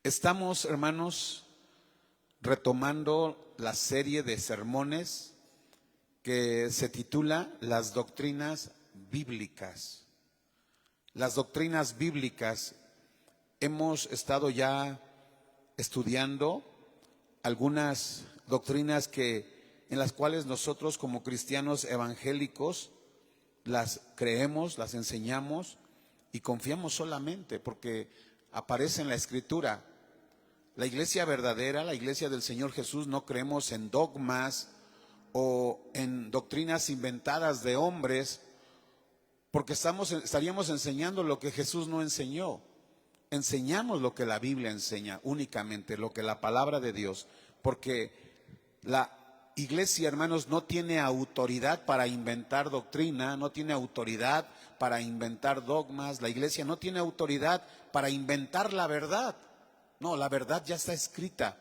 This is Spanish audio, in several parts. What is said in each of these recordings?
Estamos, hermanos, retomando la serie de sermones que se titula Las doctrinas bíblicas. Las doctrinas bíblicas. Hemos estado ya estudiando algunas doctrinas en las cuales nosotros como cristianos evangélicos las creemos, las enseñamos y confiamos solamente porque aparece en la Escritura. La iglesia verdadera, la iglesia del Señor Jesús, no creemos en dogmas o en doctrinas inventadas de hombres, porque estaríamos enseñando lo que Jesús no enseñó. Enseñamos lo que la Biblia enseña, únicamente lo que la palabra de Dios, porque la iglesia, hermanos, no tiene autoridad para inventar doctrina, no tiene autoridad para inventar dogmas. La iglesia no tiene autoridad para inventar la verdad. No, la verdad ya está escrita.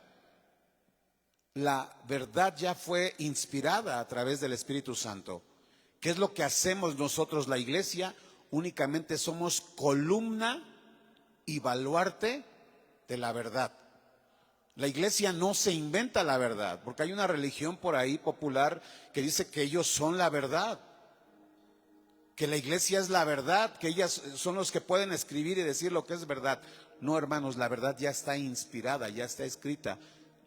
La verdad ya fue inspirada a través del Espíritu Santo. ¿Qué es lo que hacemos nosotros, la iglesia? Únicamente somos columna y baluarte de la verdad. La iglesia no se inventa la verdad, porque hay una religión por ahí popular que dice que ellos son la verdad, que la iglesia es la verdad, que ellas son los que pueden escribir y decir lo que es verdad. No, hermanos, la verdad ya está inspirada, ya está escrita.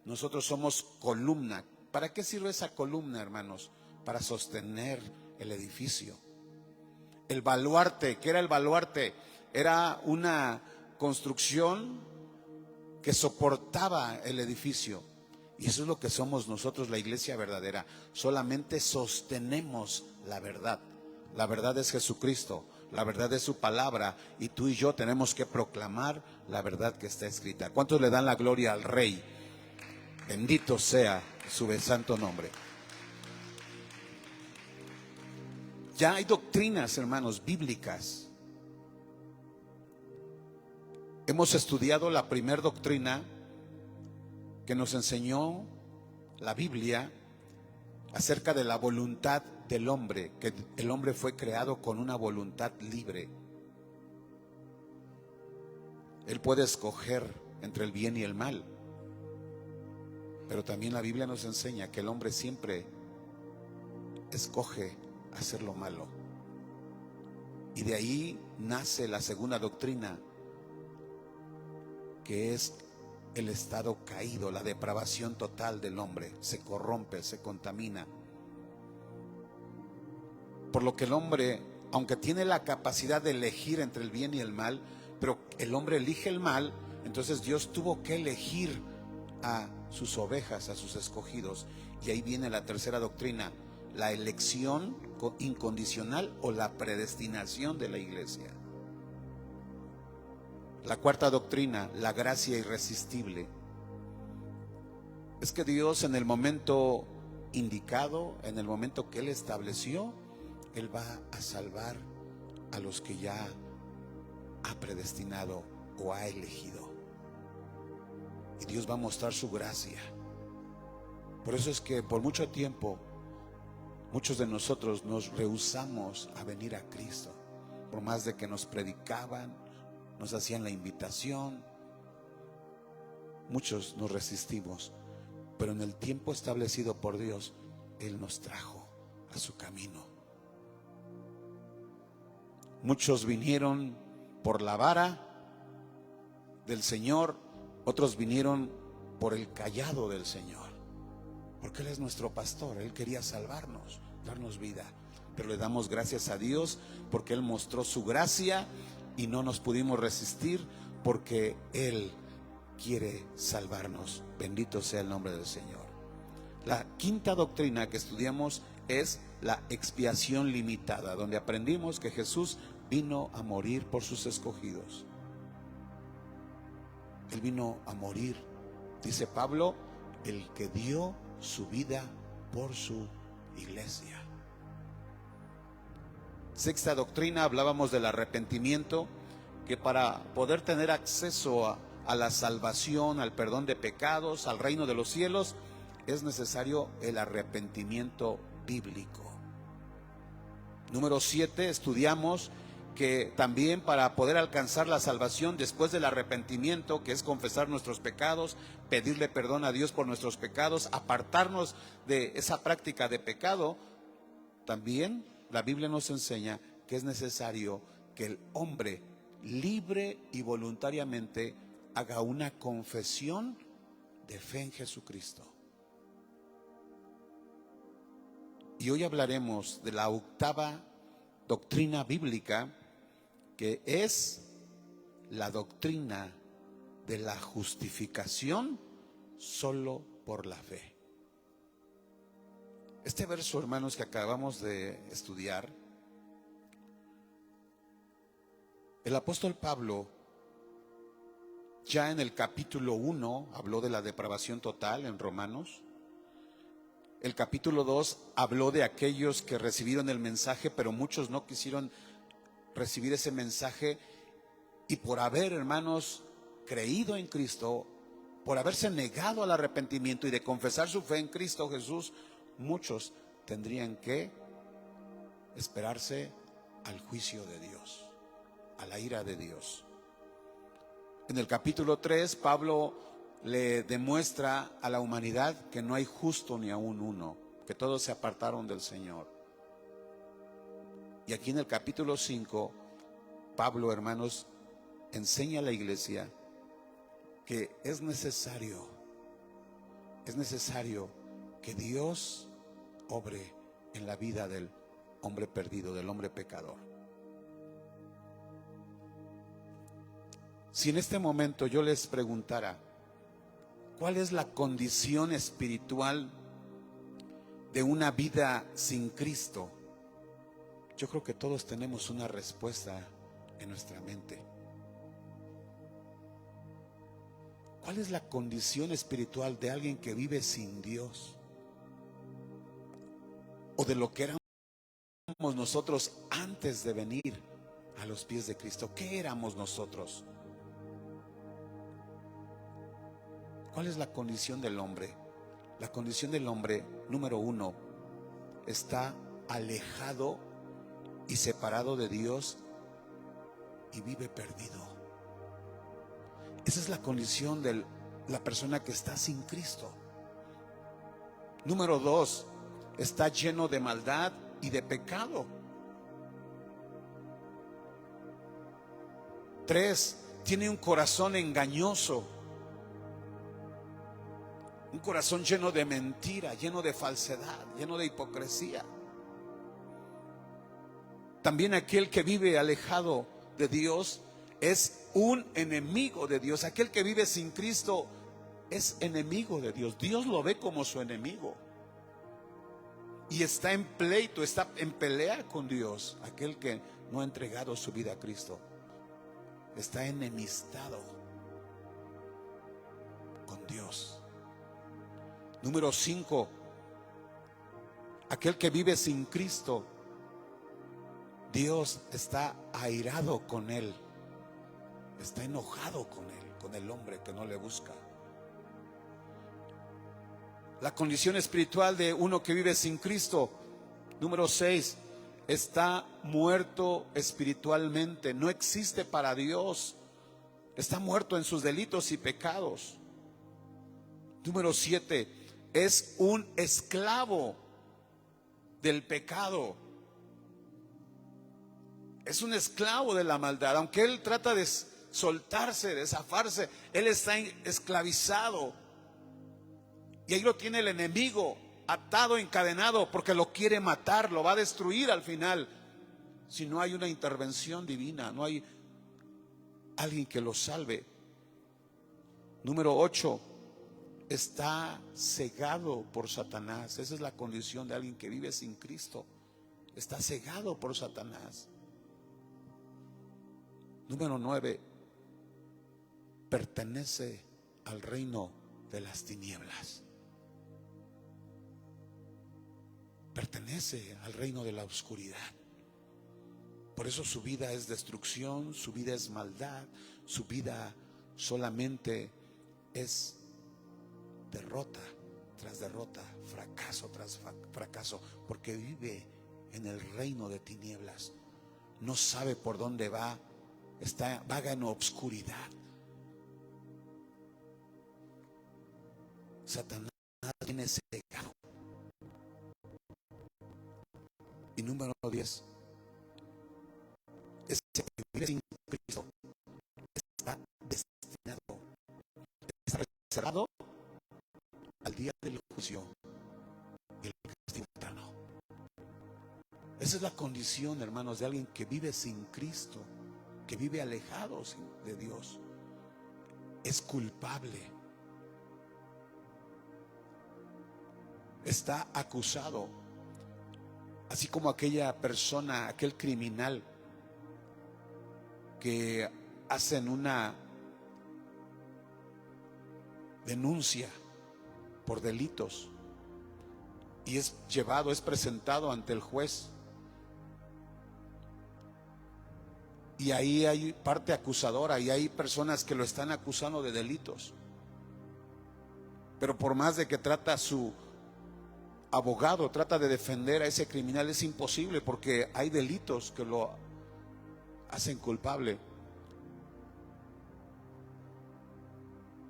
Nosotros somos columna. ¿Para qué sirve esa columna, hermanos? Para sostener el edificio. El baluarte, ¿qué era el baluarte? Era una construcción que soportaba el edificio. Y eso es lo que somos nosotros, la iglesia verdadera. Solamente sostenemos la verdad. La verdad es Jesucristo, la verdad es su palabra, y tú y yo tenemos que proclamar la verdad que está escrita. ¿Cuántos le dan la gloria al Rey? Bendito sea su santo nombre. Ya hay doctrinas, hermanos, bíblicas. Hemos estudiado la primera doctrina que nos enseñó la Biblia acerca de la voluntad del hombre, que el hombre fue creado con una voluntad libre. Él puede escoger entre el bien y el mal, pero también la Biblia nos enseña que el hombre siempre escoge hacer lo malo. Y de ahí nace la segunda doctrina, que es el estado caído, la depravación total del hombre. Se corrompe, se contamina. Por lo que el hombre, aunque tiene la capacidad de elegir entre el bien y el mal, pero el hombre elige el mal, entonces Dios tuvo que elegir a sus ovejas, a sus escogidos. Y ahí viene la tercera doctrina, la elección incondicional o la predestinación de la iglesia. La cuarta doctrina, la gracia irresistible. Es que Dios, en el momento indicado, en el momento que Él estableció, Él va a salvar a los que ya ha predestinado o ha elegido. Y Dios va a mostrar su gracia. Por eso es que por mucho tiempo muchos de nosotros nos rehusamos a venir a Cristo. Por más de que nos predicaban, nos hacían la invitación, muchos nos resistimos. Pero en el tiempo establecido por Dios, Él nos trajo a su camino. Muchos vinieron por la vara del Señor, otros vinieron por el cayado del Señor, porque Él es nuestro pastor. Él quería salvarnos, darnos vida, pero le damos gracias a Dios porque Él mostró su gracia y no nos pudimos resistir, porque Él quiere salvarnos. Bendito sea el nombre del Señor. La quinta doctrina que estudiamos es la expiación limitada, donde aprendimos que Jesús vino a morir por sus escogidos. Él vino a morir, dice Pablo, el que dio su vida por su iglesia. Sexta doctrina, hablábamos del arrepentimiento, que para poder tener acceso a la salvación, al perdón de pecados, al reino de los cielos, es necesario el arrepentimiento bíblico. Número 7, estudiamos que también para poder alcanzar la salvación después del arrepentimiento, que es confesar nuestros pecados, pedirle perdón a Dios por nuestros pecados, apartarnos de esa práctica de pecado, también la Biblia nos enseña que es necesario que el hombre libre y voluntariamente haga una confesión de fe en Jesucristo. Y hoy hablaremos de la octava doctrina bíblica, que es la doctrina de la justificación solo por la fe. Este verso, hermanos, que acabamos de estudiar, el apóstol Pablo ya en el capítulo 1 habló de la depravación total en Romanos. El capítulo 2 habló de aquellos que recibieron el mensaje, pero muchos no quisieron recibir ese mensaje, y por haber, hermanos, creído en Cristo, por haberse negado al arrepentimiento y de confesar su fe en Cristo Jesús, muchos tendrían que esperarse al juicio de Dios, a la ira de Dios. En el capítulo 3, Pablo le demuestra a la humanidad que no hay justo ni aún uno, que todos se apartaron del Señor. Y aquí en el capítulo 5, Pablo, hermanos, enseña a la iglesia que es necesario que Dios obre en la vida del hombre perdido, del hombre pecador. Si en este momento yo les preguntara, ¿cuál es la condición espiritual de una vida sin Cristo? Yo creo que todos tenemos una respuesta en nuestra mente. ¿Cuál es la condición espiritual de alguien que vive sin Dios? O de lo que éramos nosotros antes de venir a los pies de Cristo. ¿Qué éramos nosotros? ¿Cuál es la condición del hombre? La condición del hombre, número uno, está alejado y separado de Dios y vive perdido. Esa es la condición de la persona que está sin Cristo. Número dos, está lleno de maldad y de pecado. Tres, tiene un corazón engañoso. Un corazón lleno de mentira, lleno de falsedad, lleno de hipocresía. También aquel que vive alejado de Dios es un enemigo de Dios. Aquel que vive sin Cristo es enemigo de Dios. Dios lo ve como su enemigo. Y está en pleito, está en pelea con Dios. Aquel que no ha entregado su vida a Cristo está enemistado con Dios. Número 5, aquel que vive sin Cristo, Dios está airado con él, está enojado con él, con el hombre que no le busca. La condición espiritual de uno que vive sin Cristo, número 6, está muerto espiritualmente, no existe para Dios, está muerto en sus delitos y pecados. Número 7, es un esclavo del pecado. Es un esclavo de la maldad. Aunque él trata de soltarse, de zafarse, él está esclavizado. Y ahí lo tiene el enemigo, atado, encadenado, porque lo quiere matar, lo va a destruir al final. Si no hay una intervención divina, no hay alguien que lo salve. Número 8, está cegado por Satanás. Esa es la condición de alguien que vive sin Cristo. Está cegado por Satanás. Número 9, pertenece al reino de las tinieblas. Pertenece al reino de la oscuridad. Por eso su vida es destrucción, su vida es maldad, su vida solamente es derrota tras derrota, fracaso tras fracaso, porque vive en el reino de tinieblas. no sabe por dónde va, vaga en obscuridad. Satanás tiene cegado. Y número 10, ese que vive sin Cristo está destinado, está reservado al día del juicio y el castigo eterno. Esa es la condición, hermanos, de alguien que vive sin Cristo, que vive alejado de Dios. Es culpable, está acusado, así como aquella persona, aquel criminal que hacen una denuncia por delitos y es presentado ante el juez, y ahí hay parte acusadora y hay personas que lo están acusando de delitos, pero por más de que trata su abogado, trata de defender a ese criminal, es imposible, porque hay delitos que lo hacen culpable.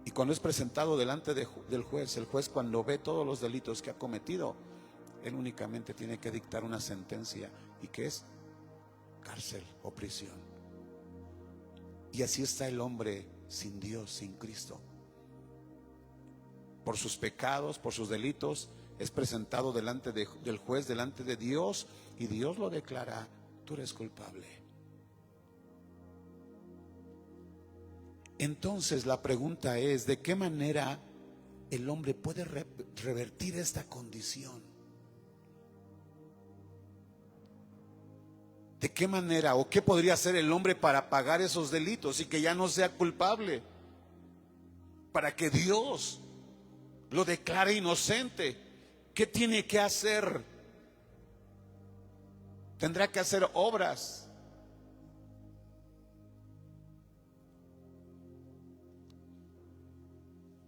Y cuando es presentado delante del juez, el juez, cuando ve todos los delitos que ha cometido, él únicamente tiene que dictar una sentencia, y que es cárcel o prisión. Y así está el hombre sin Dios, sin Cristo. Por sus pecados, por sus delitos, es presentado delante del juez, delante de Dios, y Dios lo declara: tú eres culpable. Entonces la pregunta es: ¿de qué manera el hombre puede revertir esta condición? ¿De qué manera o qué podría hacer el hombre para pagar esos delitos y que ya no sea culpable? Para que Dios lo declare inocente. ¿Qué tiene que hacer? Tendrá que hacer obras.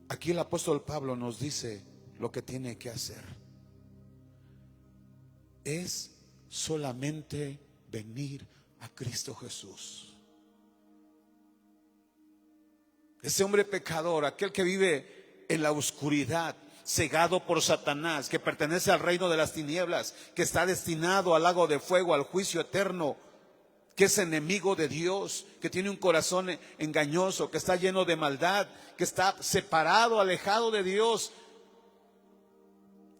Aquí el apóstol Pablo nos dice lo que tiene que hacer. Es solamente venir a Cristo Jesús. Ese hombre pecador, aquel que vive en la oscuridad, cegado por Satanás, que pertenece al reino de las tinieblas, que está destinado al lago de fuego, al juicio eterno, que es enemigo de Dios, que tiene un corazón engañoso, que está lleno de maldad, que está separado, alejado de Dios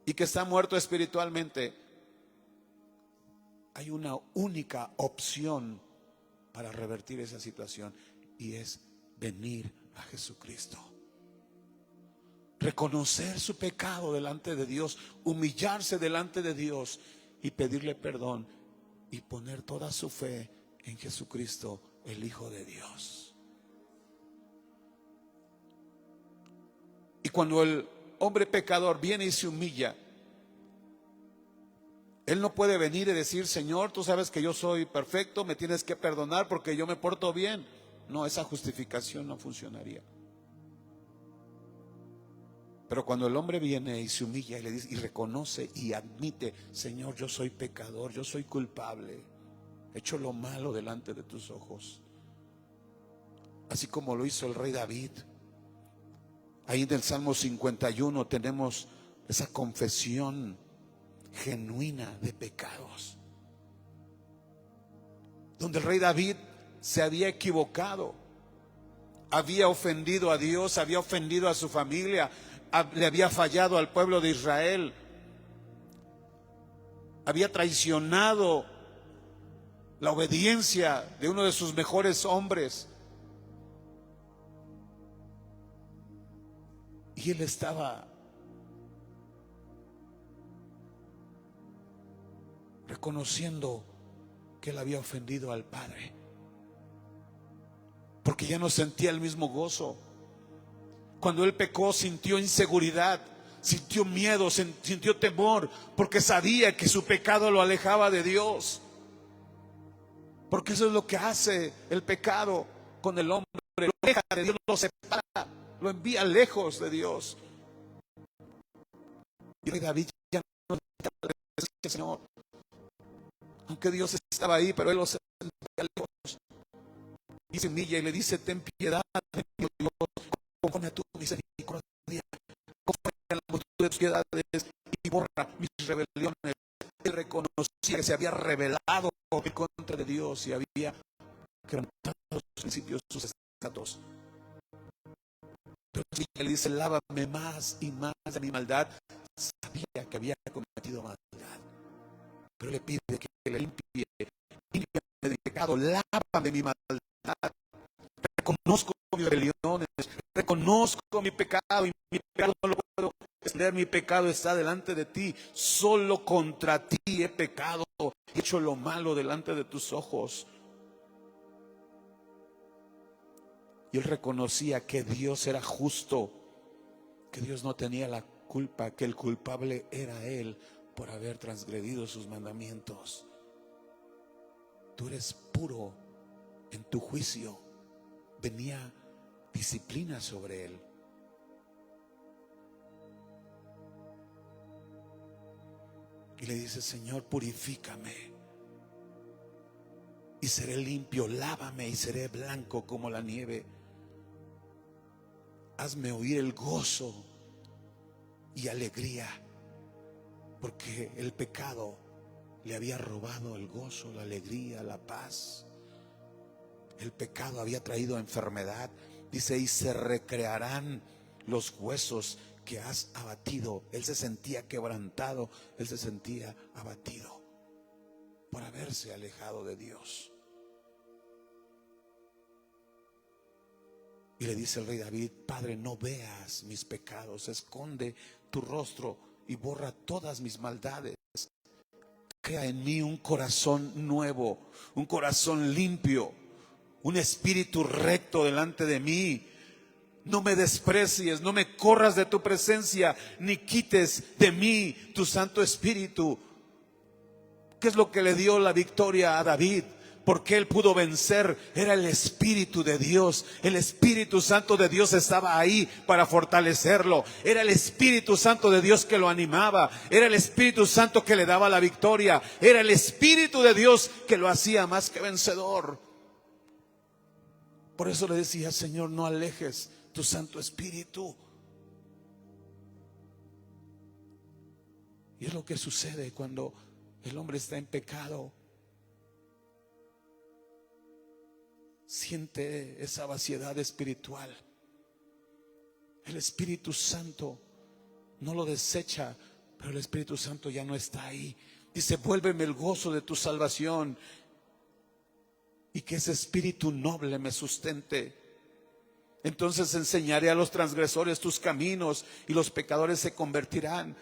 y que está muerto espiritualmente. Hay una única opción para revertir esa situación, y es venir a Jesucristo. Reconocer su pecado delante de Dios, humillarse delante de Dios y pedirle perdón, y poner toda su fe en Jesucristo, el Hijo de Dios. Y cuando el hombre pecador viene y se humilla, él no puede venir y decir: Señor, tú sabes que yo soy perfecto, me tienes que perdonar porque yo me porto bien. No, esa justificación no funcionaría. Pero cuando el hombre viene y se humilla y le dice, y reconoce y admite: Señor, yo soy pecador, yo soy culpable, he hecho lo malo delante de tus ojos, así como lo hizo el rey David. Ahí en el Salmo 51 tenemos esa confesión genuina de pecados, donde el rey David se había equivocado, había ofendido a Dios, había ofendido a su familia, le había fallado al pueblo de Israel, había traicionado la obediencia de uno de sus mejores hombres, y él estaba reconociendo que él había ofendido al Padre, porque ya no sentía el mismo gozo. Cuando él pecó, sintió inseguridad, sintió miedo, sintió temor, porque sabía que su pecado lo alejaba de Dios. Porque eso es lo que hace el pecado con el hombre: lo aleja de Dios, lo separa, lo envía lejos de Dios. Y David ya no decía: Señor, aunque Dios estaba ahí, pero él lo sentía y se humilla y le dice: ten piedad de mí, Dios, conforme a tu misericordia, conforme a la multitud de tus piedades, y borra mis rebeliones. Él reconocía que se había rebelado en contra de Dios y había quebrantado sus principios, sus estatus. Pero él dice: lávame más y más de mi maldad. Sabía que había cometido maldad, pero le pide que le limpie, límpiame de mi pecado, lávame de mi maldad. Reconozco mis rebeliones, reconozco mi pecado, y mi pecado no lo puedo esconder. Mi pecado está delante de ti, solo contra ti he pecado, he hecho lo malo delante de tus ojos. Y él reconocía que Dios era justo, que Dios no tenía la culpa, que el culpable era él por haber transgredido sus mandamientos. Tú eres puro en tu juicio. Venía disciplina sobre él. Y le dice: Señor, purifícame y seré limpio, lávame y seré blanco como la nieve. Hazme oír el gozo y alegría, porque el pecado le había robado el gozo, la alegría, la paz. El pecado había traído enfermedad. Dice: y se recrearán los huesos que has abatido. Él se sentía quebrantado, él se sentía abatido por haberse alejado de Dios. Y le dice el rey David: Padre, no veas mis pecados, esconde tu rostro y borra todas mis maldades. Crea en mí un corazón nuevo, un corazón limpio, un espíritu recto delante de mí. No me desprecies, no me corras de tu presencia, ni quites de mí tu Santo Espíritu. ¿Qué es lo que le dio la victoria a David? Porque él pudo vencer. Era el Espíritu de Dios. El Espíritu Santo de Dios estaba ahí para fortalecerlo. Era el Espíritu Santo de Dios que lo animaba. Era el Espíritu Santo que le daba la victoria. Era el Espíritu de Dios que lo hacía más que vencedor. Por eso le decía: Señor, no alejes tu Santo Espíritu. Y es lo que sucede cuando el hombre está en pecado. Siente esa vaciedad espiritual. El Espíritu Santo no lo desecha, pero el Espíritu Santo ya no está ahí. Dice: vuélveme el gozo de tu salvación, y que ese espíritu noble me sustente. Entonces enseñaré a los transgresores tus caminos, y los pecadores se convertirán.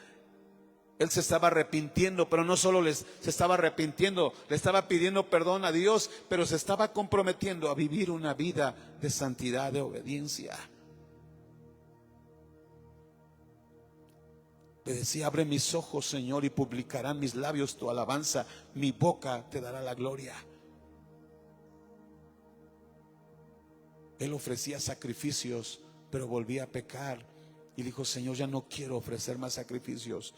Él se estaba arrepintiendo, pero no solo se estaba arrepintiendo, le estaba pidiendo perdón a Dios, pero se estaba comprometiendo a vivir una vida de santidad, de obediencia. Le decía: abre mis ojos, Señor, y publicarán mis labios tu alabanza, mi boca te dará la gloria. Él ofrecía sacrificios, pero volvía a pecar, y dijo: Señor, ya no quiero ofrecer más sacrificios.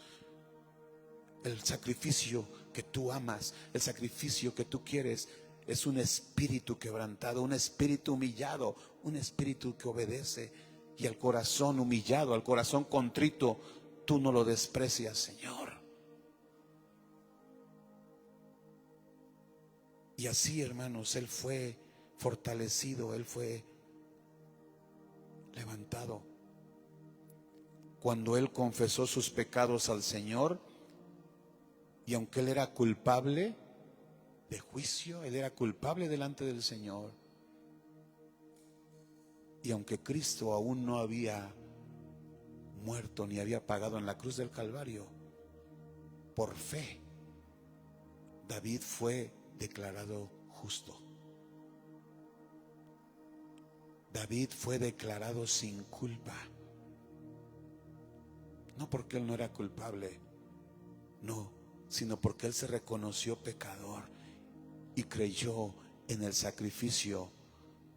El sacrificio que tú amas, el sacrificio que tú quieres, es un espíritu quebrantado, un espíritu humillado, un espíritu que obedece. Y al corazón humillado, al corazón contrito, tú no lo desprecias, Señor. Y así, hermanos, él fue fortalecido, él fue levantado. Cuando él confesó sus pecados al Señor, y aunque él era culpable de juicio, él era culpable delante del Señor. Y aunque Cristo aún no había muerto ni había pagado en la cruz del Calvario, por fe, David fue declarado justo. David fue declarado sin culpa. No porque él no era culpable, no, sino porque él se reconoció pecador y creyó en el sacrificio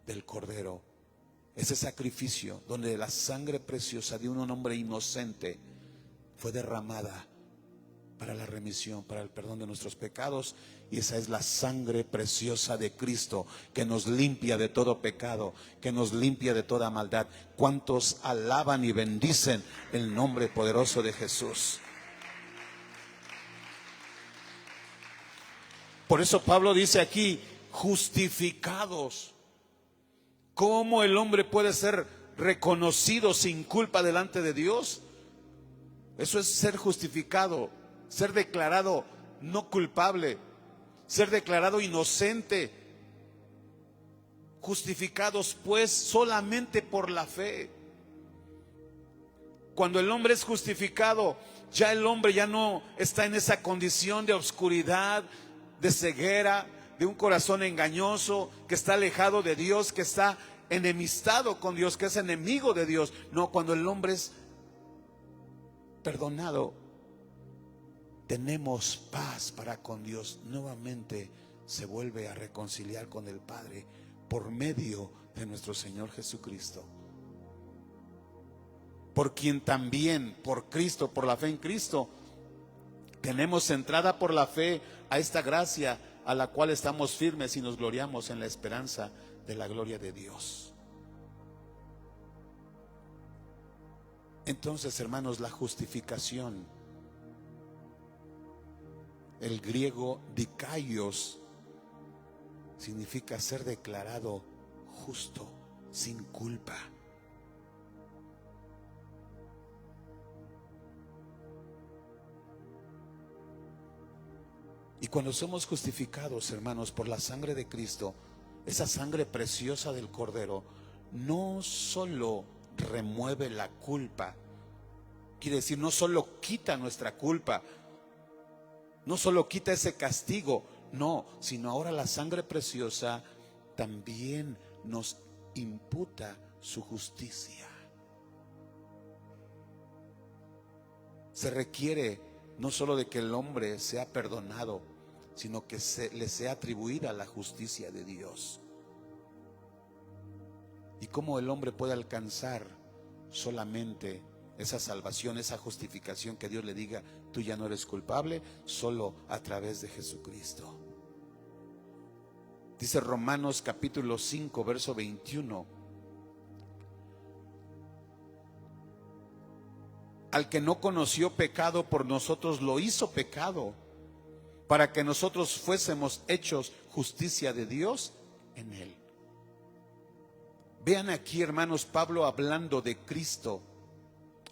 del Cordero. Ese sacrificio donde la sangre preciosa de un hombre inocente fue derramada para la remisión, para el perdón de nuestros pecados. Y esa es la sangre preciosa de Cristo, que nos limpia de todo pecado, que nos limpia de toda maldad. ¿Cuántos alaban y bendicen el nombre poderoso de Jesús? Por eso Pablo dice aquí, justificados. ¿Cómo el hombre puede ser reconocido sin culpa delante de Dios? Eso es ser justificado, ser declarado no culpable, ser declarado inocente. Justificados pues solamente por la fe. Cuando el hombre es justificado, ya el hombre ya no está en esa condición de oscuridad, de ceguera, de un corazón engañoso, que está alejado de Dios, que está enemistado con Dios, que es enemigo de Dios. No, cuando el hombre es perdonado, tenemos paz para con Dios. Nuevamente se vuelve a reconciliar con el Padre por medio de nuestro Señor Jesucristo, por quien también, por Cristo, por la fe en Cristo, tenemos entrada por la fe a esta gracia a la cual estamos firmes y nos gloriamos en la esperanza de la gloria de Dios. Entonces, hermanos, la justificación, el griego dikaios, significa ser declarado justo, sin culpa. Y cuando somos justificados, hermanos, por la sangre de Cristo, esa sangre preciosa del Cordero, no solo remueve la culpa, quiere decir, no solo quita nuestra culpa, no solo quita ese castigo, no, sino ahora la sangre preciosa también nos imputa su justicia. Se requiere no solo de que el hombre sea perdonado, sino que le sea atribuida la justicia de Dios. ¿Y cómo el hombre puede alcanzar solamente esa salvación, esa justificación, que Dios le diga, tú ya no eres culpable? Solo a través de Jesucristo. Dice Romanos capítulo 5, verso 21. Al que no conoció pecado, por nosotros lo hizo pecado, para que nosotros fuésemos hechos justicia de Dios en él. Vean aquí, hermanos, Pablo hablando de Cristo,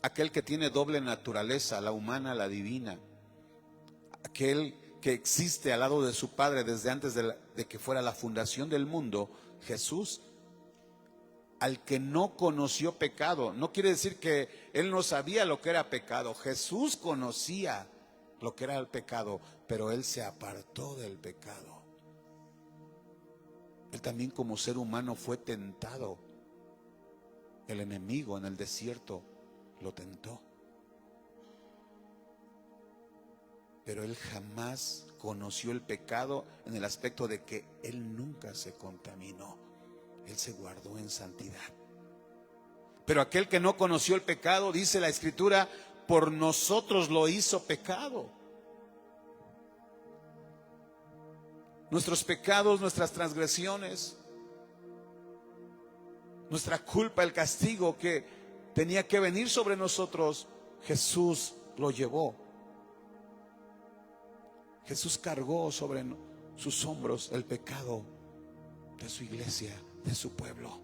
aquel que tiene doble naturaleza, la humana, la divina, aquel que existe al lado de su Padre desde antes de que fuera la fundación del mundo, Jesús. Al que no conoció pecado, no quiere decir que él no sabía lo que era pecado. Jesús conocía lo que era el pecado, pero él se apartó del pecado. Él también, como ser humano, fue tentado. El enemigo en el desierto lo tentó, pero él jamás conoció el pecado en el aspecto de que él nunca se contaminó. Él se guardó en santidad. Pero aquel que no conoció el pecado, dice la Escritura, por nosotros lo hizo pecado. Nuestros pecados, nuestras transgresiones, nuestra culpa, el castigo que tenía que venir sobre nosotros, Jesús lo llevó. Jesús cargó sobre sus hombros el pecado de su iglesia, de su pueblo.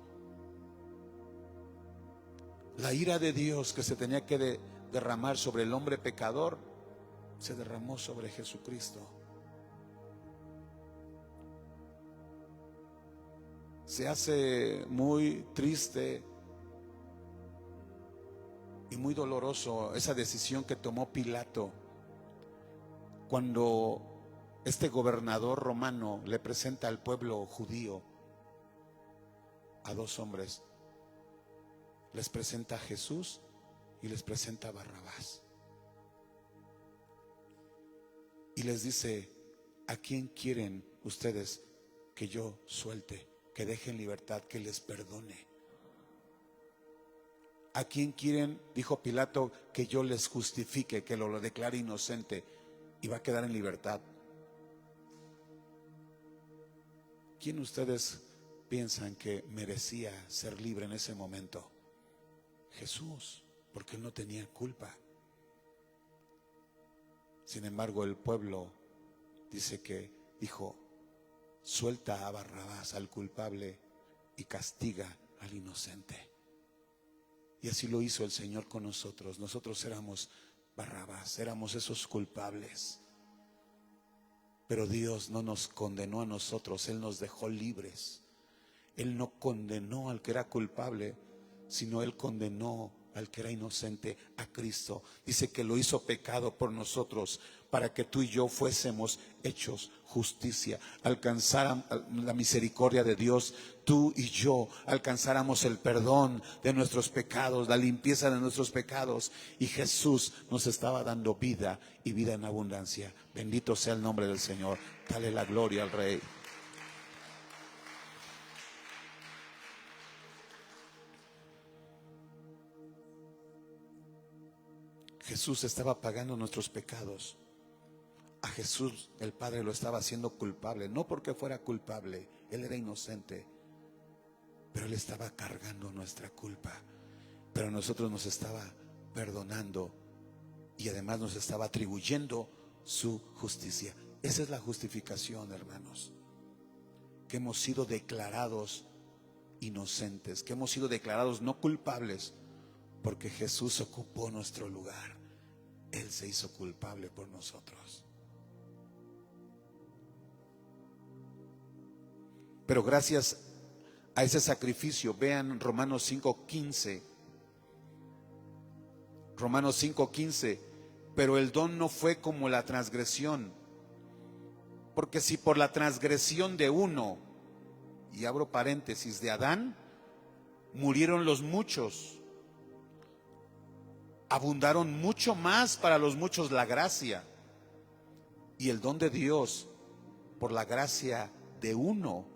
La ira de Dios que se tenía que derramar sobre el hombre pecador, se derramó sobre Jesucristo. Se hace muy triste y muy doloroso esa decisión que tomó Pilato cuando este gobernador romano le presenta al pueblo judío a dos hombres. Les presenta a Jesús y les presenta a Barrabás. Y les dice, ¿a quién quieren ustedes que yo suelte, que deje en libertad, que les perdone? ¿A quién quieren, dijo Pilato, que yo les justifique, que lo declare inocente? y va a quedar en libertad. ¿Quién de ustedes piensan que merecía ser libre en ese momento? Jesús, porque él no tenía culpa. Sin embargo, el pueblo dice que dijo: suelta a Barrabás, al culpable, y castiga al inocente. Y así lo hizo el Señor con nosotros. Nosotros éramos Barrabás, éramos esos culpables. Pero Dios no nos condenó a nosotros, Él nos dejó libres. Él no condenó al que era culpable, sino Él condenó al que era inocente, a Cristo. Dice que lo hizo pecado por nosotros, para que tú y yo fuésemos hechos justicia, alcanzáramos la misericordia de Dios. Tú y yo alcanzáramos el perdón de nuestros pecados, la limpieza de nuestros pecados. Y Jesús nos estaba dando vida, y vida en abundancia. Bendito sea el nombre del Señor. Dale la gloria al Rey. Jesús estaba pagando nuestros pecados. A Jesús el Padre lo estaba haciendo culpable, no porque fuera culpable, Él era inocente, pero Él estaba cargando nuestra culpa. Pero a nosotros nos estaba perdonando, y además nos estaba atribuyendo su justicia. Esa es la justificación, hermanos, que hemos sido declarados inocentes, que hemos sido declarados no culpables, porque Jesús ocupó nuestro lugar. Él se hizo culpable por nosotros. Pero gracias a ese sacrificio, vean Romanos 5:15. Romanos 5:15. Pero el don no fue como la transgresión, porque si por la transgresión de uno, y abro paréntesis, de Adán, murieron los muchos, abundaron mucho más para los muchos la gracia y el don de Dios por la gracia de uno,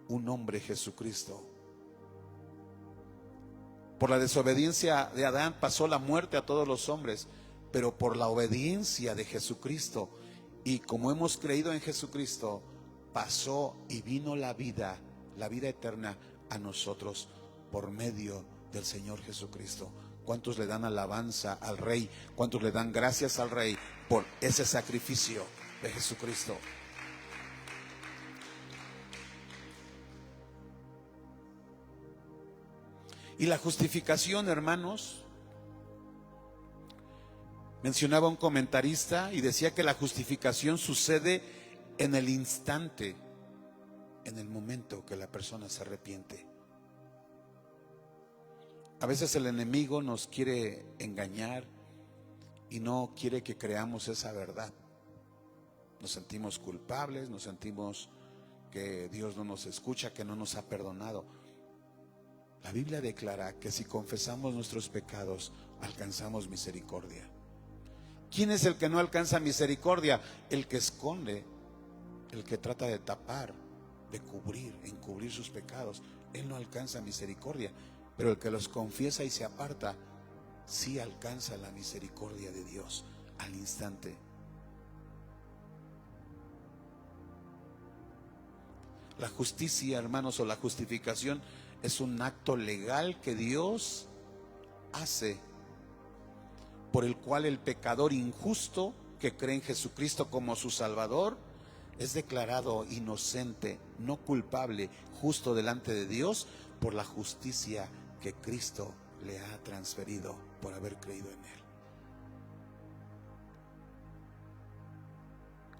un hombre, Jesucristo. Por la desobediencia de Adán pasó la muerte a todos los hombres, pero por la obediencia de Jesucristo, y como hemos creído en Jesucristo, pasó y vino la vida eterna a nosotros por medio del Señor Jesucristo. ¿Cuántos le dan alabanza al Rey? ¿Cuántos le dan gracias al Rey por ese sacrificio de Jesucristo? Y la justificación, hermanos, mencionaba un comentarista y decía que la justificación sucede en el instante, en el momento que la persona se arrepiente. A veces el enemigo nos quiere engañar y no quiere que creamos esa verdad. Nos sentimos culpables, nos sentimos que Dios no nos escucha, que no nos ha perdonado. La Biblia declara que si confesamos nuestros pecados, alcanzamos misericordia. ¿Quién es el que no alcanza misericordia? El que esconde, el que trata de tapar, de encubrir sus pecados. Él no alcanza misericordia, pero el que los confiesa y se aparta, sí alcanza la misericordia de Dios al instante. La justicia, hermanos, o la justificación es un acto legal que Dios hace, por el cual el pecador injusto que cree en Jesucristo como su Salvador es declarado inocente, no culpable, justo delante de Dios por la justicia que Cristo le ha transferido por haber creído en Él.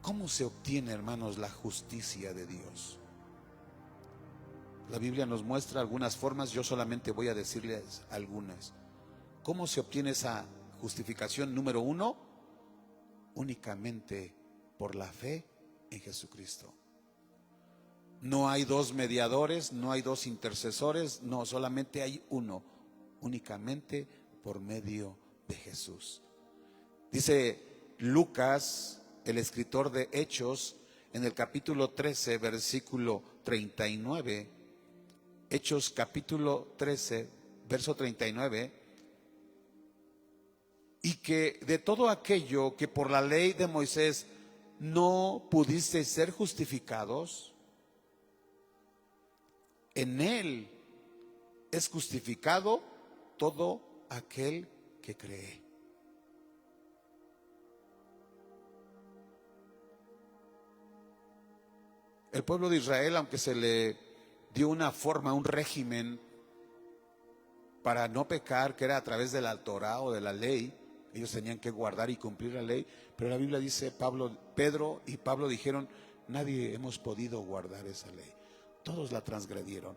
¿Cómo se obtiene, hermanos, la justicia de Dios? La Biblia nos muestra algunas formas, yo solamente voy a decirles algunas. ¿Cómo se obtiene esa justificación? Número uno, únicamente por la fe en Jesucristo. No hay dos mediadores, no hay dos intercesores, no, solamente hay uno, únicamente por medio de Jesús. Dice Lucas, el escritor de Hechos, en el capítulo 13, versículo 39, Hechos capítulo 13, verso 39, y que de todo aquello que por la ley de Moisés no pudiste ser justificados, en él es justificado todo aquel que cree. El pueblo de Israel, aunque se le dio una forma, un régimen para no pecar, que era a través de la Torá o de la ley, ellos tenían que guardar y cumplir la ley, pero la Biblia dice, Pedro y Pablo dijeron, nadie hemos podido guardar esa ley, todos la transgredieron.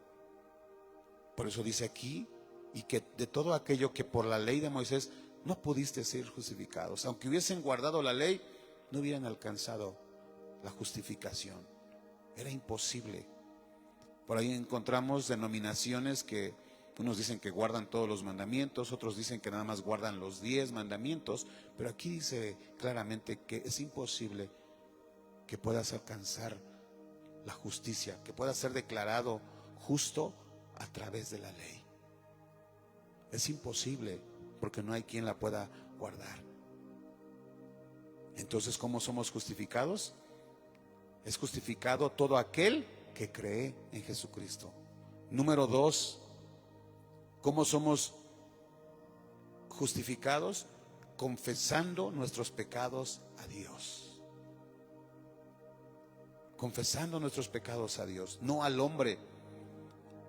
Por eso dice aquí, y que de todo aquello que por la ley de Moisés no pudiste ser justificados, aunque hubiesen guardado la ley, no hubieran alcanzado la justificación, era imposible. Por ahí encontramos denominaciones que unos dicen que guardan todos los mandamientos, otros dicen que nada más guardan los 10 mandamientos, pero aquí dice claramente que es imposible que puedas alcanzar la justicia, que puedas ser declarado justo a través de la ley. Es imposible porque no hay quien la pueda guardar. Entonces, ¿cómo somos justificados? Es justificado todo aquel que cree en Jesucristo. Número 2, ¿cómo somos justificados? Confesando nuestros pecados a Dios. Confesando nuestros pecados a Dios, no al hombre.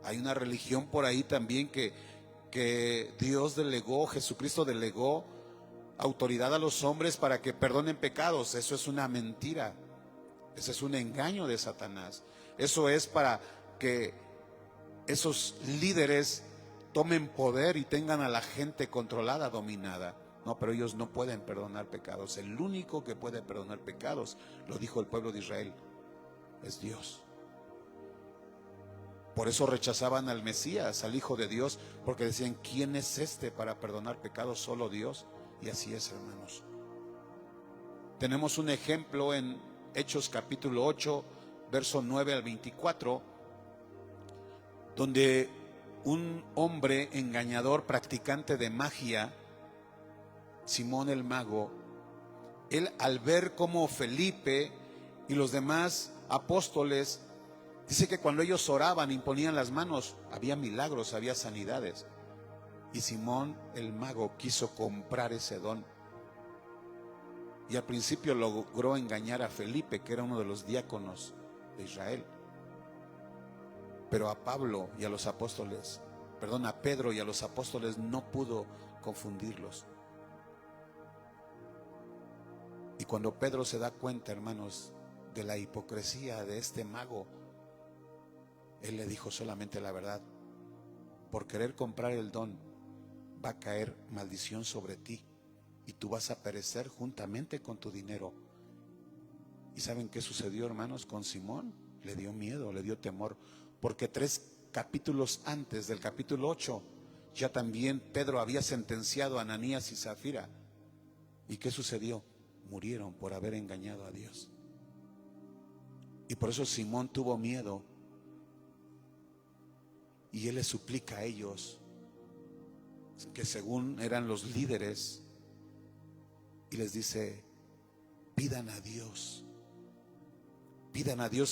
Hay una religión por ahí también que Dios delegó, Jesucristo delegó autoridad a los hombres para que perdonen pecados. Eso es una mentira. Ese es un engaño de Satanás. Eso es para que esos líderes tomen poder y tengan a la gente controlada, dominada. No, pero ellos no pueden perdonar pecados. El único que puede perdonar pecados, lo dijo el pueblo de Israel, es Dios. Por eso rechazaban al Mesías, al Hijo de Dios, porque decían, ¿quién es este para perdonar pecados? Solo Dios. Y así es, hermanos. Tenemos un ejemplo en Hechos capítulo 8, verso 9 al 24, donde un hombre engañador, practicante de magia, Simón el mago, él al ver cómo Felipe y los demás apóstoles, dice que cuando ellos oraban, imponían las manos, había milagros, había sanidades. Y Simón el mago quiso comprar ese don. Y al principio logró engañar a Felipe, que era uno de los diáconos de Israel. Pero a Pedro y a los apóstoles no pudo confundirlos. Y cuando Pedro se da cuenta, hermanos, de la hipocresía de este mago, él le dijo solamente la verdad. Por querer comprar el don, va a caer maldición sobre ti y tú vas a perecer juntamente con tu dinero. ¿Y saben qué sucedió, hermanos, con Simón? Le dio miedo, le dio temor, porque 3 capítulos antes del capítulo 8, ya también Pedro había sentenciado a Ananías y Zafira. ¿Y qué sucedió? Murieron por haber engañado a Dios. Y por eso Simón tuvo miedo. Y él les suplica a ellos, que según eran los líderes, y les dice, pidan a Dios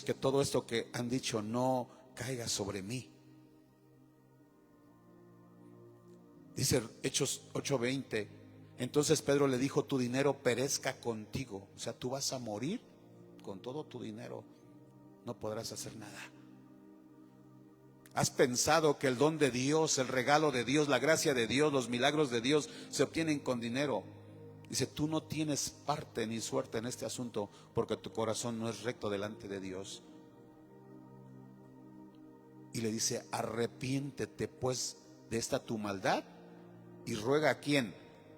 que todo esto que han dicho no caiga sobre mí. Dice Hechos 8:20, entonces Pedro le dijo, tu dinero perezca contigo. O sea, tú vas a morir con todo tu dinero, no podrás hacer nada. ¿Has pensado que el don de Dios, el regalo de Dios, la gracia de Dios, los milagros de Dios se obtienen con dinero? Dice, tú no tienes parte ni suerte en este asunto porque tu corazón no es recto delante de Dios. Y le dice, arrepiéntete pues de esta tu maldad y ruega a quién,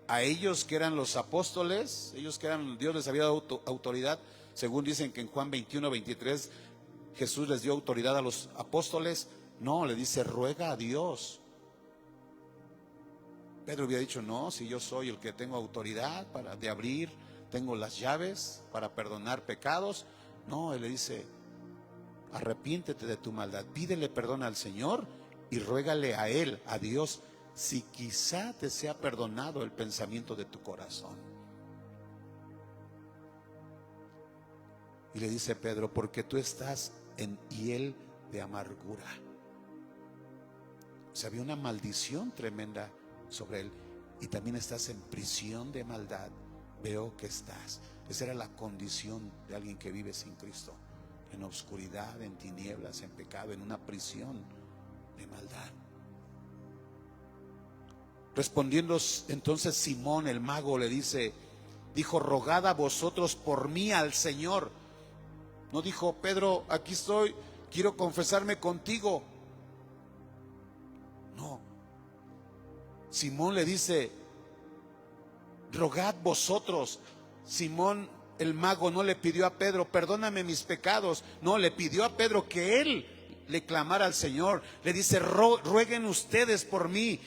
a ellos que eran los apóstoles, ellos que eran, Dios les había dado autoridad, según dicen que en Juan 21:23 Jesús les dio autoridad a los apóstoles. No, le dice, ruega a Dios. Pedro había dicho, no, si yo soy el que tengo autoridad de abrir, tengo las llaves para perdonar pecados. No, él le dice, arrepiéntete de tu maldad, pídele perdón al Señor y ruégale a Él, a Dios, si quizá te sea perdonado el pensamiento de tu corazón. Y le dice Pedro, porque tú estás en hiel de amargura. O sea, había una maldición tremenda sobre él. Y también estás en prisión de maldad. Veo que estás. Esa era la condición de alguien que vive sin Cristo, en oscuridad, en tinieblas, en pecado, en una prisión de maldad. Respondiendo entonces Simón el mago le dijo, rogad a vosotros por mí al Señor. No dijo, Pedro, aquí estoy, quiero confesarme contigo. No. Simón le dice, rogad vosotros. Simón el mago no le pidió a Pedro, perdóname mis pecados. No, le pidió a Pedro que él le clamara al Señor. Le dice, rueguen ustedes por mí.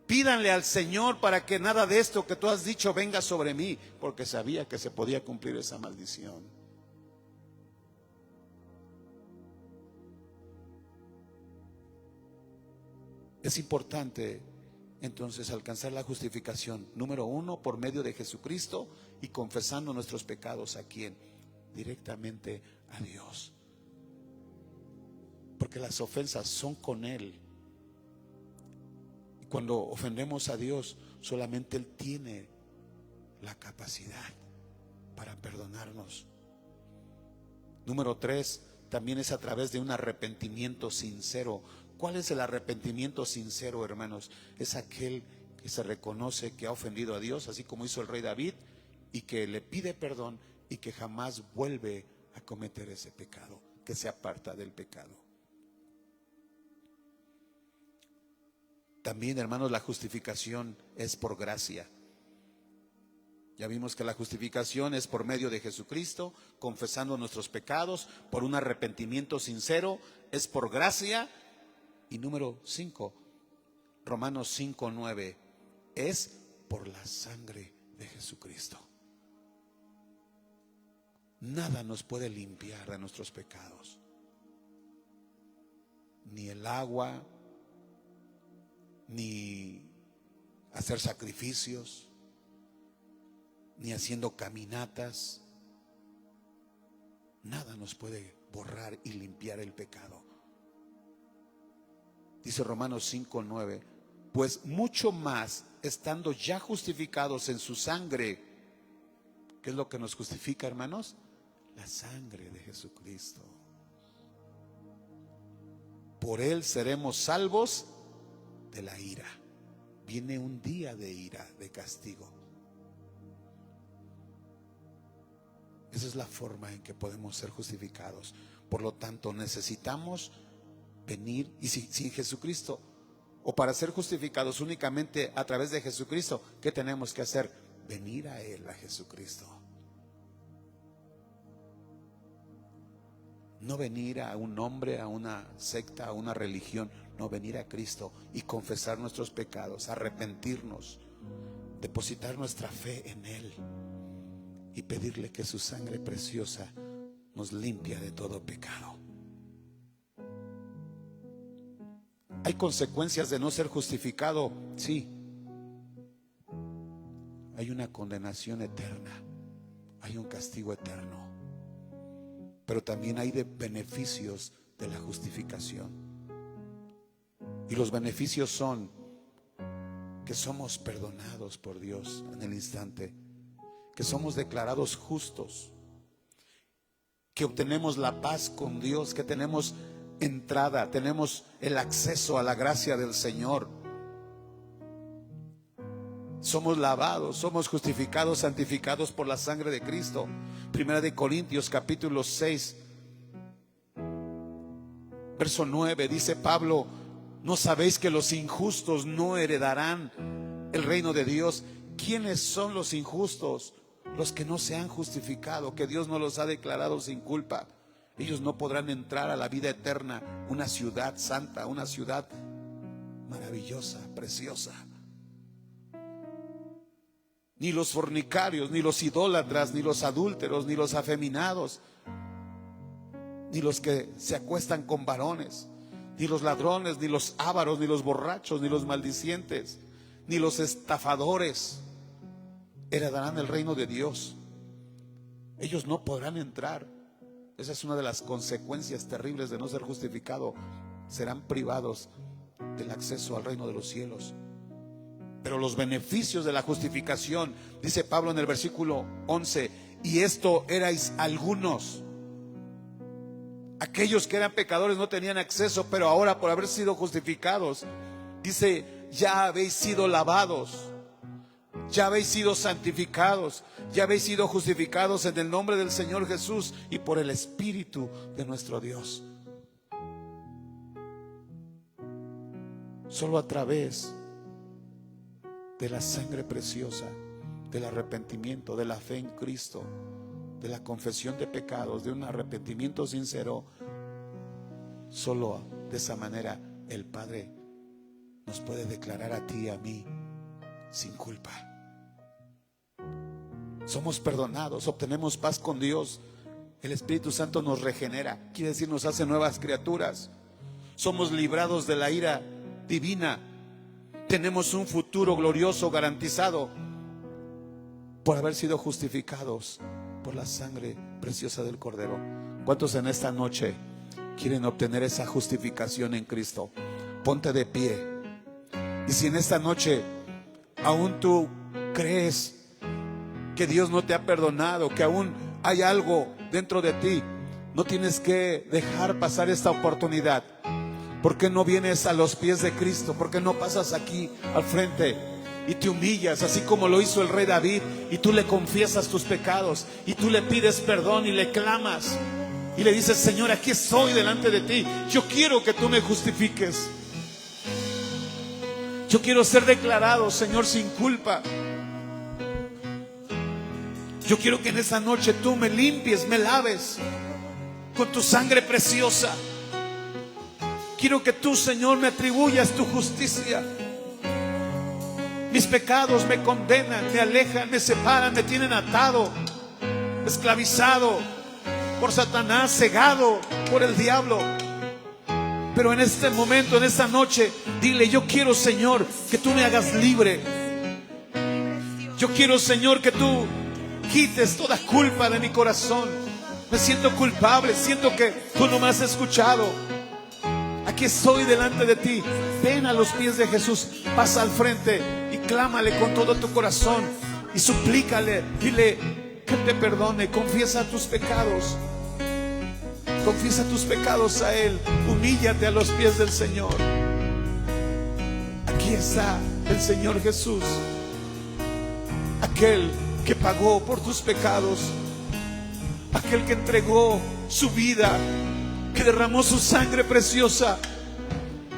Pídanle al Señor para que nada de esto que tú has dicho venga sobre mí. Porque sabía que se podía cumplir esa maldición. Es importante entonces alcanzar la justificación, número 1, por medio de Jesucristo y confesando nuestros pecados a quién, directamente a Dios, porque las ofensas son con Él. Y cuando ofendemos a Dios, solamente Él tiene la capacidad para perdonarnos. Número 3, también es a través de un arrepentimiento sincero. ¿Cuál es el arrepentimiento sincero, hermanos? Es aquel que se reconoce que ha ofendido a Dios, así como hizo el rey David, y que le pide perdón y que jamás vuelve a cometer ese pecado, que se aparta del pecado. También, hermanos, la justificación es por gracia. Ya vimos que la justificación es por medio de Jesucristo, confesando nuestros pecados, por un arrepentimiento sincero, es por gracia. Y número 5, Romanos 5:9, es por la sangre de Jesucristo. Nada nos puede limpiar de nuestros pecados. Ni el agua, ni hacer sacrificios, ni haciendo caminatas. Nada nos puede borrar y limpiar el pecado. Dice Romanos 5:9, pues mucho más, estando ya justificados en su sangre. ¿Qué es lo que nos justifica, hermanos? La sangre de Jesucristo. Por Él seremos salvos de la ira. Viene un día de ira, de castigo. Esa es la forma en que podemos ser justificados. Por lo tanto, necesitamos venir, y sin Jesucristo, o para ser justificados únicamente a través de Jesucristo, ¿qué tenemos que hacer? Venir a Él, a Jesucristo. No venir a un hombre, a una secta, a una religión. No, venir a Cristo y confesar nuestros pecados, arrepentirnos, depositar nuestra fe en Él y pedirle que su sangre preciosa nos limpia de todo pecado. ¿Hay consecuencias de no ser justificado? Sí. Hay una condenación eterna, hay un castigo eterno, pero también hay de beneficios de la justificación. Y los beneficios son que somos perdonados por Dios en el instante, que somos declarados justos, que obtenemos la paz con Dios, que tenemos entrada, tenemos el acceso a la gracia del Señor. Somos lavados, somos justificados, santificados por la sangre de Cristo. Primera de Corintios capítulo 6 verso 9 dice Pablo: ¿no sabéis que los injustos no heredarán el reino de Dios? ¿Quiénes son los injustos? Los que no se han justificado, que Dios no los ha declarado sin culpa. Ellos no podrán entrar a la vida eterna, una ciudad santa, una ciudad maravillosa, preciosa. Ni los fornicarios, ni los idólatras, ni los adúlteros, ni los afeminados, ni los que se acuestan con varones. ni los ladrones, ni los ávaros, ni los borrachos, ni los maldicientes, ni los estafadores heredarán el reino de Dios. Ellos no podrán entrar. Esa es una de las consecuencias terribles de no ser justificado. Serán privados del acceso al reino de los cielos. Pero los beneficios de la justificación, dice Pablo en el versículo 11, y esto erais algunos. Aquellos que eran pecadores no tenían acceso, pero ahora por haber sido justificados, dice, ya habéis sido lavados, ya habéis sido santificados, ya habéis sido justificados en el nombre del Señor Jesús y por el Espíritu de nuestro Dios. Solo a través de la sangre preciosa, del arrepentimiento, de la fe en Cristo, de la confesión de pecados, de un arrepentimiento sincero, solo de esa manera el Padre nos puede declarar a ti y a mí sin culpa. Somos perdonados, obtenemos paz con Dios. El Espíritu Santo nos regenera, quiere decir nos hace nuevas criaturas. Somos librados de la ira divina. Tenemos un futuro glorioso garantizado por haber sido justificados por la sangre preciosa del Cordero. ¿Cuántos en esta noche quieren obtener esa justificación en Cristo? Ponte de pie. Y si en esta noche aún tú crees que Dios no te ha perdonado, que aún hay algo dentro de ti, no tienes que dejar pasar esta oportunidad. ¿Por qué no vienes a los pies de Cristo? ¿Por qué no pasas aquí al frente y te humillas, así como lo hizo el rey David, y tú le confiesas tus pecados y tú le pides perdón y le clamas y le dices: Señor, aquí estoy delante de ti, yo quiero que tú me justifiques, yo quiero ser declarado, Señor, sin culpa. Yo quiero que en esa noche tú me limpies, me laves con tu sangre preciosa. Quiero que tú, Señor, me atribuyas tu justicia. Mis pecados me condenan, me alejan, me separan, me tienen atado, esclavizado por Satanás, cegado por el diablo. Pero en este momento, en esta noche, dile: yo quiero, Señor, que tú me hagas libre. Yo quiero, Señor, que tú quites toda culpa de mi corazón. Me siento culpable, siento que tú no me has escuchado. Aquí estoy delante de ti. Ven a los pies de Jesús, pasa al frente y clámale con todo tu corazón y suplícale, dile que te perdone. Confiesa tus pecados, confiesa tus pecados a Él. Humíllate a los pies del Señor. Aquí está el Señor Jesús, aquel que pagó por tus pecados, aquel que entregó su vida, que derramó su sangre preciosa.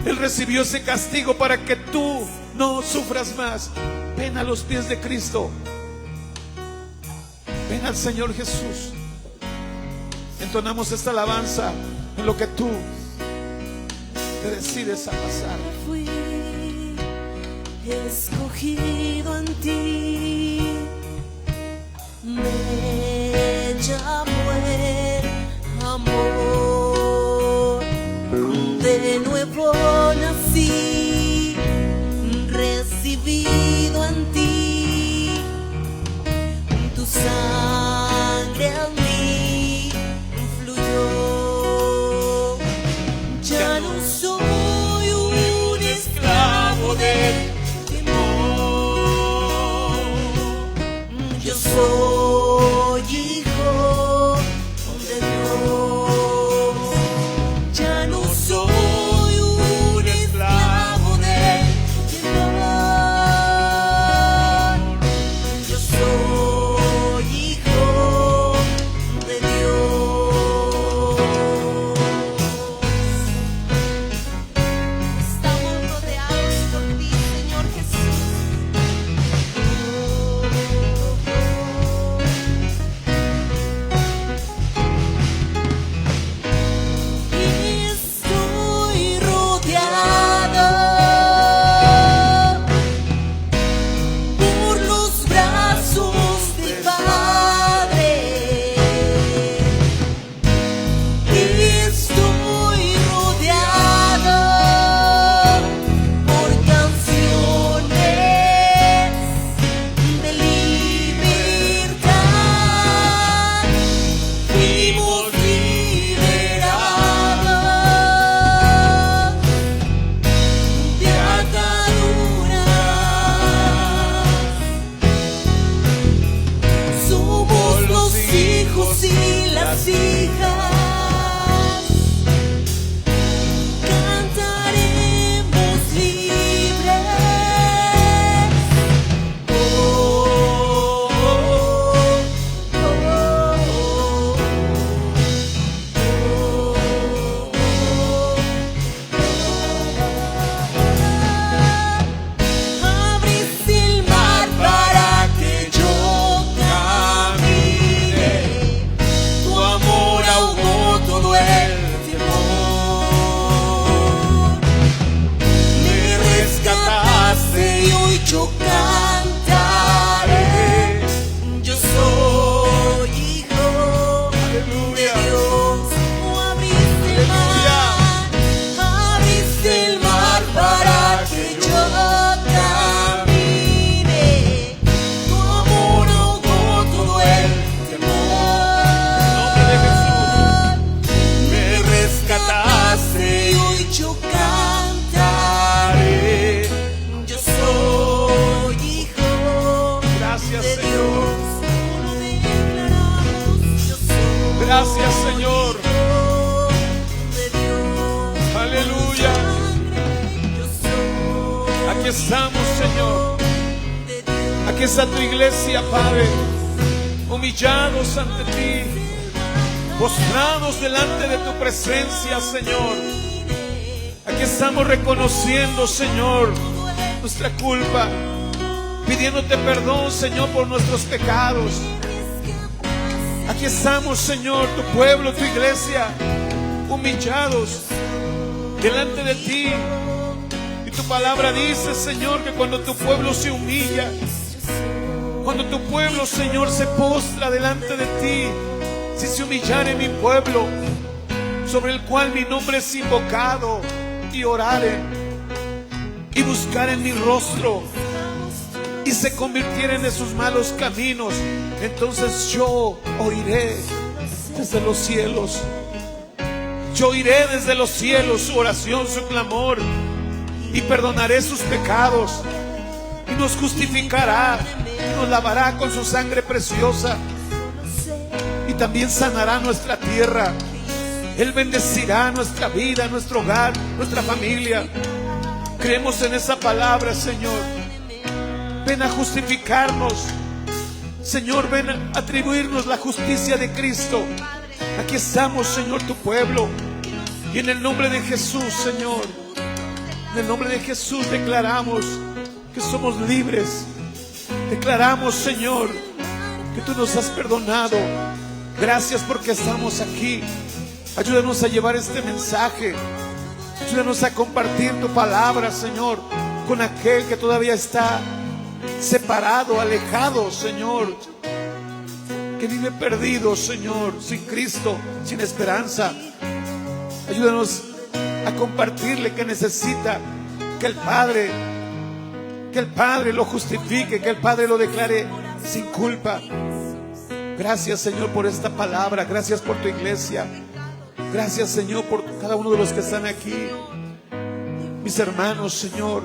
Él recibió ese castigo para que tú no sufras más. Ven a los pies de Cristo, ven al Señor Jesús. Entonamos esta alabanza en lo que tú te decides a pasar. Fui escogido en ti, me llamó el amor, de nuevo nací, recibido en ti, tu sangre en mí fluyó. Ya no soy un esclavo del temor, yo soy hijo de Dios. Ya no soy un esclavo del temor, estamos, Señor. Aquí está tu iglesia, Padre, humillados ante ti, postrados delante de tu presencia, Señor. Aquí estamos reconociendo, Señor, nuestra culpa, pidiéndote perdón, Señor, por nuestros pecados. Aquí estamos, Señor, tu pueblo, tu iglesia, humillados delante de ti. Y tu palabra dice, Señor, que cuando tu pueblo se humilla, cuando tu pueblo, Señor, se postra delante de ti, si se humillare mi pueblo, sobre el cual mi nombre es invocado, y oraren, y buscaren mi rostro, y se convirtieren en sus malos caminos, entonces yo oiré desde los cielos. Yo oiré desde los cielos su oración, su clamor, y perdonaré sus pecados, y nos justificará, y nos lavará con su sangre preciosa, y también sanará nuestra tierra. Él bendecirá nuestra vida, nuestro hogar, nuestra familia. Creemos en esa palabra, Señor. Ven a justificarnos, Señor, ven a atribuirnos la justicia de Cristo. Aquí estamos, Señor, tu pueblo, y en el nombre de Jesús, Señor, en el nombre de Jesús declaramos que somos libres. Declaramos, Señor, que tú nos has perdonado. Gracias porque estamos aquí. Ayúdanos a llevar este mensaje. Ayúdanos a compartir tu palabra, Señor, con aquel que todavía está separado, alejado, Señor, que vive perdido, Señor, sin Cristo, sin esperanza. Ayúdanos a compartirle que necesita que el Padre lo justifique, que el Padre lo declare sin culpa. Gracias, Señor, por esta palabra. Gracias por tu iglesia. Gracias, Señor, por cada uno de los que están aquí. Mis hermanos, Señor,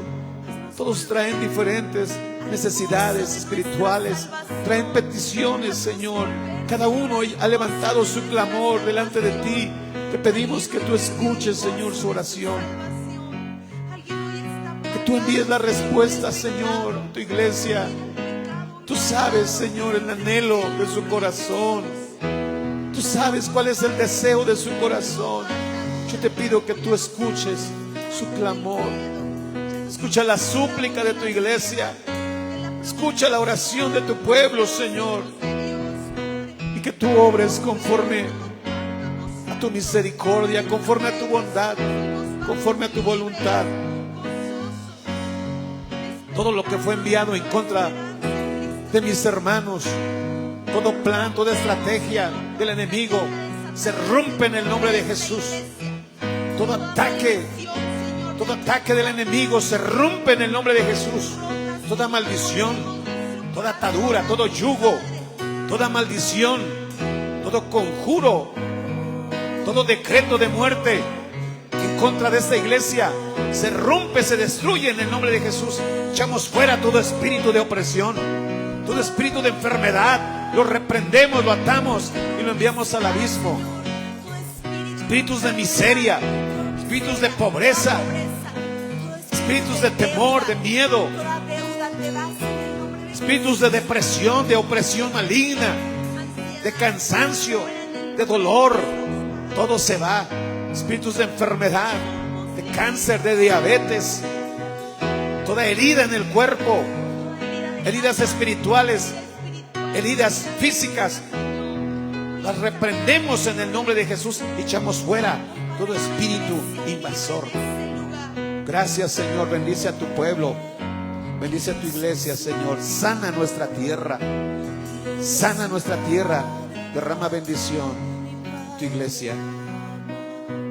todos traen diferentes necesidades espirituales, traen peticiones, Señor. Cada uno ha levantado su clamor delante de ti. Te pedimos que tú escuches, Señor, su oración, que tú envíes la respuesta, Señor, a tu iglesia. Tú sabes, Señor, el anhelo de su corazón. Tú sabes cuál es el deseo de su corazón. Yo te pido que tú escuches su clamor. Escucha la súplica de tu iglesia. Escucha la oración de tu pueblo, Señor. Y que tú obres conforme a tu misericordia, conforme a tu bondad, conforme a tu voluntad. Todo lo que fue enviado en contra de mis hermanos, todo plan, toda estrategia del enemigo, se rompe en el nombre de Jesús. Todo ataque del enemigo se rompe en el nombre de Jesús. Toda maldición, toda atadura, todo yugo, toda maldición, todo conjuro, todo decreto de muerte en contra de esta iglesia se rompe, se destruye en el nombre de Jesús. Echamos fuera todo espíritu de opresión, todo espíritu de enfermedad. Lo reprendemos, lo atamos y lo enviamos al abismo. Espíritus de miseria, espíritus de pobreza, espíritus de temor, de miedo, espíritus de depresión, de opresión maligna, de cansancio, de dolor, todo se va. Espíritus de enfermedad, de cáncer, de diabetes, toda herida en el cuerpo, heridas espirituales, heridas físicas, las reprendemos en el nombre de Jesús y echamos fuera todo espíritu invasor. Gracias, Señor. Bendice a tu pueblo, bendice a tu iglesia, Señor. Sana nuestra tierra, sana nuestra tierra. Derrama bendición tu iglesia.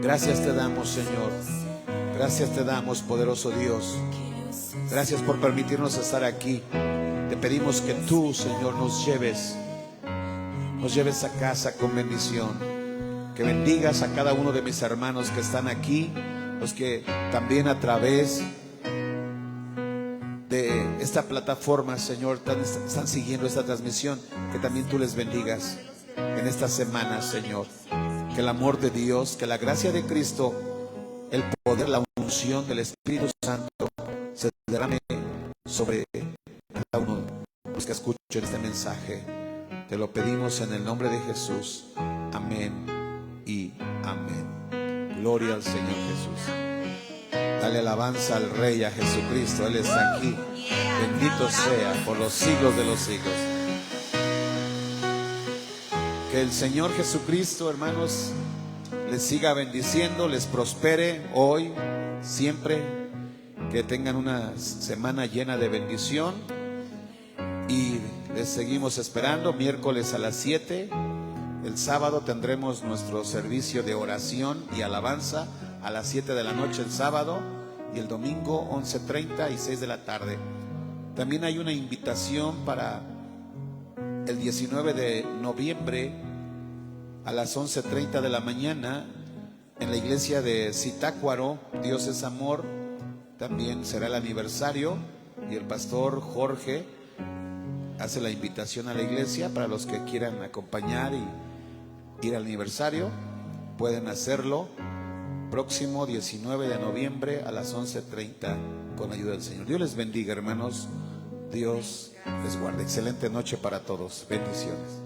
Gracias te damos, Señor. Gracias te damos, poderoso Dios. Gracias por permitirnos estar aquí. Te pedimos que tú, Señor, nos lleves a casa con bendición. Que bendigas a cada uno de mis hermanos que están aquí, los que también a través de esta plataforma, Señor, están siguiendo esta transmisión. Que también tú les bendigas en esta semana, Señor. Que el amor de Dios, que la gracia de Cristo, el poder, la unción del Espíritu Santo se derrame sobre cada uno de los que escuchen este mensaje. Te lo pedimos en el nombre de Jesús. Amén y amén. Gloria al Señor Jesús. Dale alabanza al Rey, a Jesucristo. Él está aquí. Bendito sea por los siglos de los siglos. Que el Señor Jesucristo, hermanos, les siga bendiciendo, les prospere hoy, siempre. Que tengan una semana llena de bendición. Y les seguimos esperando miércoles a las 7. El sábado tendremos nuestro servicio de oración y alabanza a las 7 de la noche el sábado, y el domingo 11:30 y 6 de la tarde. También hay una invitación para el 19 de noviembre a las 11:30 de la mañana en la iglesia de Zitácuaro. Dios es amor. También será el aniversario y el pastor Jorge hace la invitación a la iglesia para los que quieran acompañar y ir al aniversario. Pueden hacerlo próximo 19 de noviembre a las 11:30 con la ayuda del Señor. Dios les bendiga, hermanos. Dios les guarde. Excelente noche para todos. Bendiciones.